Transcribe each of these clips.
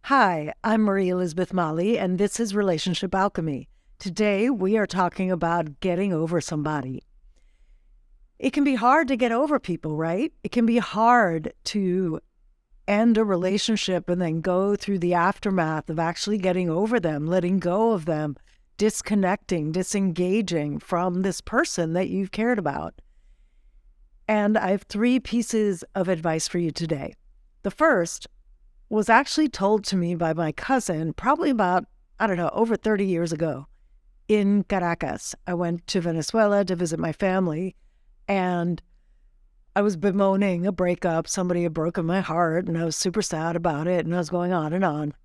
Hi, I'm Marie Elizabeth Molly, and this is Relationship Alchemy. Today, we are talking about getting over somebody. It can be hard to get over people, right? It can be hard to end a relationship and then go through the aftermath of actually getting over them, letting go of them, disconnecting, disengaging from this person that you've cared about. And I have 3 pieces of advice for you today. The first was actually told to me by my cousin probably about, over 30 years ago in Caracas. I went to Venezuela to visit my family, and I was bemoaning a breakup. Somebody had broken my heart, and I was super sad about it, and I was going on and on.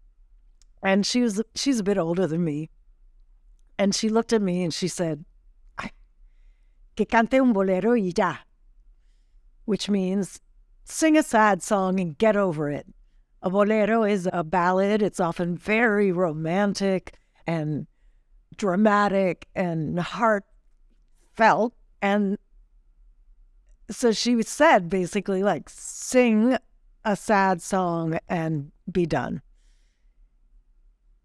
And she's a bit older than me, and she looked at me and she said, "Ay, que cante un bolero y ya," which means sing a sad song and get over it. A bolero is a ballad. It's often very romantic and dramatic and heartfelt. And so she said basically like, sing a sad song and be done.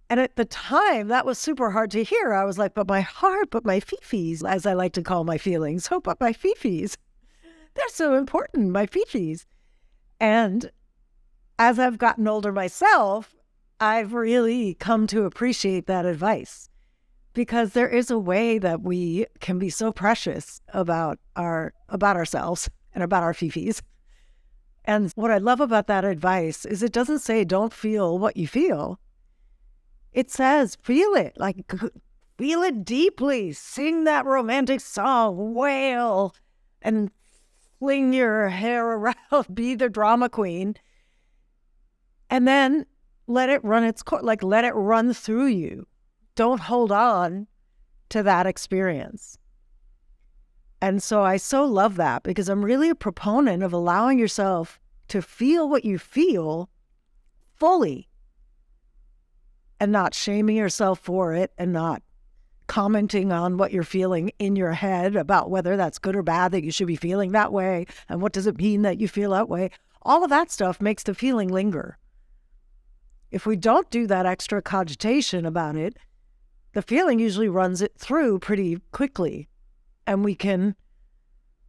And at the time, that was super hard to hear. I was like, but my heart, but my fifis, as I like to call my feelings. Oh, but my fifis. They're so important, my fifis. And as I've gotten older myself, I've really come to appreciate that advice, because there is a way that we can be so precious about ourselves and about our fifis. And what I love about that advice is it doesn't say don't feel what you feel. It says feel it, like feel it deeply, sing that romantic song, wail, and fling your hair around, be the drama queen. And then let it run its course, like let it run through you. Don't hold on to that experience. And so I so love that, because I'm really a proponent of allowing yourself to feel what you feel fully and not shaming yourself for it and not commenting on what you're feeling in your head about whether that's good or bad that you should be feeling that way and what does it mean that you feel that way. All of that stuff makes the feeling linger. If we don't do that extra cogitation about it, the feeling usually runs it through pretty quickly, and we can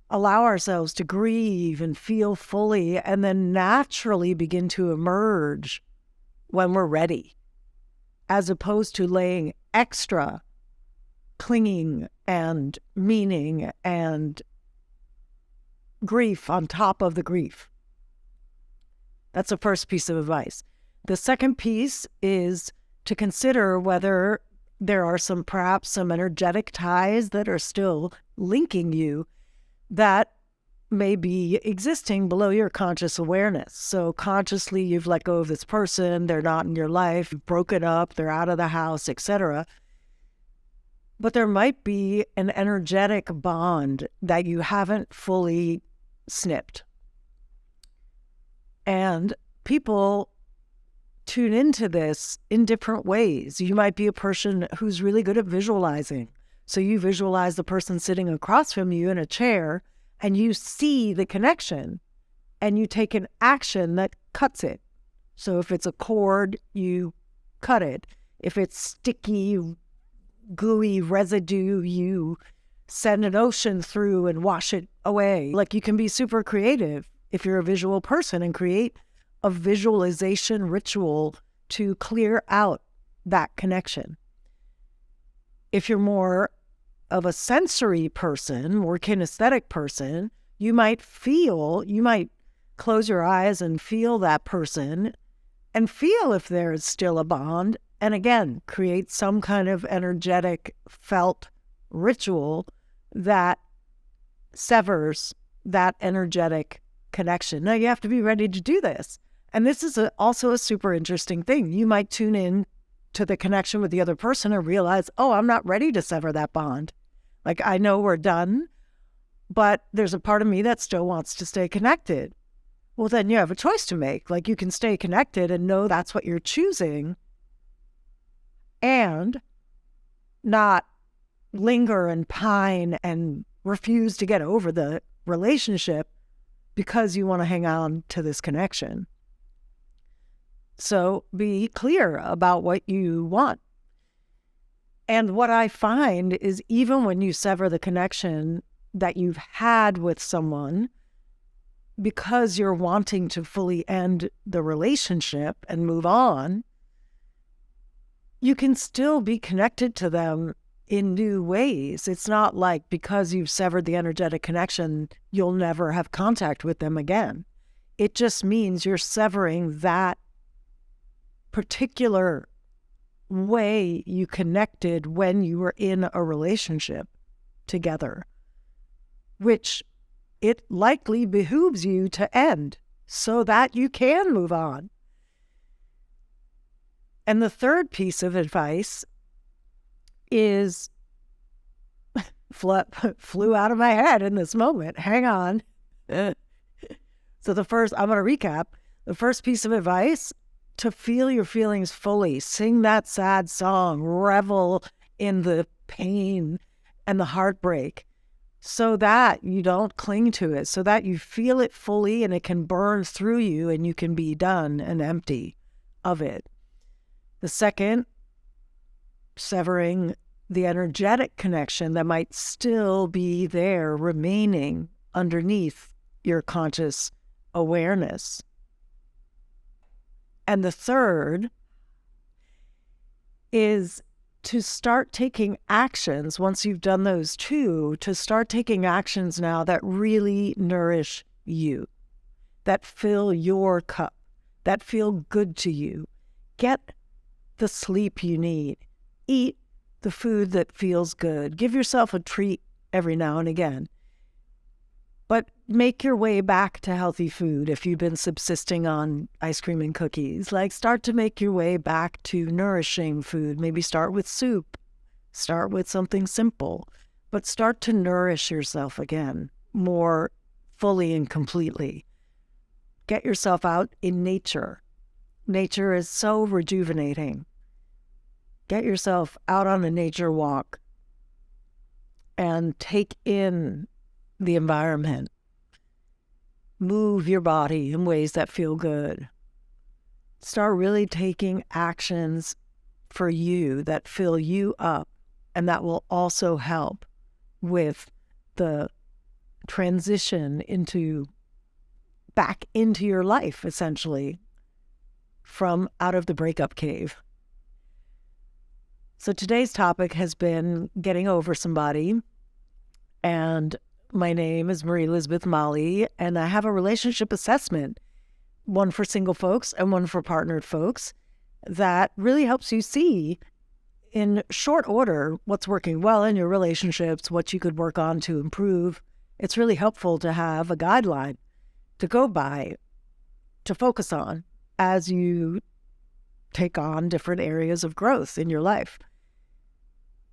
allow ourselves to grieve and feel fully and then naturally begin to emerge when we're ready, as opposed to laying extra clinging and meaning and grief on top of the grief. That's the first piece of advice. The second piece is to consider whether there are perhaps some energetic ties that are still linking you that may be existing below your conscious awareness. So consciously you've let go of this person, they're not in your life, you've broken up, they're out of the house, etc. But there might be an energetic bond that you haven't fully snipped. And people tune into this in different ways. You might be a person who's really good at visualizing. So you visualize the person sitting across from you in a chair and you see the connection and you take an action that cuts it. So if it's a cord, you cut it. If it's sticky, gooey residue, you send an ocean through and wash it away. Like, you can be super creative if you're a visual person and create a visualization ritual to clear out that connection. If you're more of a sensory person, more kinesthetic person, you might close your eyes and feel that person and feel if there is still a bond. And again, create some kind of energetic felt ritual that severs that energetic connection. Now, you have to be ready to do this. And this is also a super interesting thing. You might tune in to the connection with the other person and realize, oh, I'm not ready to sever that bond. Like, I know we're done, but there's a part of me that still wants to stay connected. Well, then you have a choice to make. Like, you can stay connected and know that's what you're choosing and not linger and pine and refuse to get over the relationship because you want to hang on to this connection. So be clear about what you want. And what I find is even when you sever the connection that you've had with someone, because you're wanting to fully end the relationship and move on, you can still be connected to them in new ways. It's not like because you've severed the energetic connection, you'll never have contact with them again. It just means you're severing that particular way you connected when you were in a relationship together, which it likely behooves you to end so that you can move on. And the third piece of advice is flew out of my head in this moment. Hang on. So I'm going to recap. The first piece of advice, to feel your feelings fully. Sing that sad song. Revel in the pain and the heartbreak so that you don't cling to it, so that you feel it fully and it can burn through you and you can be done and empty of it. The second, severing the energetic connection that might still be there, remaining underneath your conscious awareness. And the third is to start taking actions, once you've done those two, to start taking actions now that really nourish you, that fill your cup, that feel good to you. Get the sleep you need. Eat the food that feels good. Give yourself a treat every now and again. But make your way back to healthy food if you've been subsisting on ice cream and cookies. Like, start to make your way back to nourishing food. Maybe start with soup. Start with something simple. But start to nourish yourself again more fully and completely. Get yourself out in nature. Nature is so rejuvenating. Get yourself out on a nature walk and take in the environment. Move your body in ways that feel good. Start really taking actions for you that fill you up, and that will also help with the transition back into your life, essentially, from out of the breakup cave. So today's topic has been getting over somebody, and my name is Marie Elizabeth Molly, and I have a relationship assessment, one for single folks and one for partnered folks, that really helps you see in short order what's working well in your relationships, what you could work on to improve. It's really helpful to have a guideline to go by, to focus on as you take on different areas of growth in your life.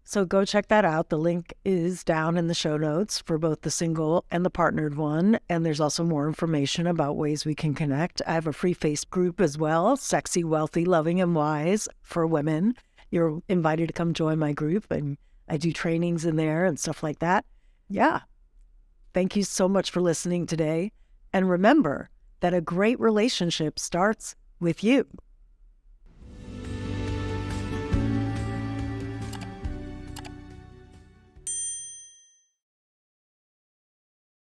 So go check that out. The link is down in the show notes for both the single and the partnered one. And there's also more information about ways we can connect. I have a free Facebook group as well, Sexy, Wealthy, Loving, and Wise for women. You're invited to come join my group, and I do trainings in there and stuff like that. Yeah. Thank you so much for listening today. And remember that a great relationship starts with you.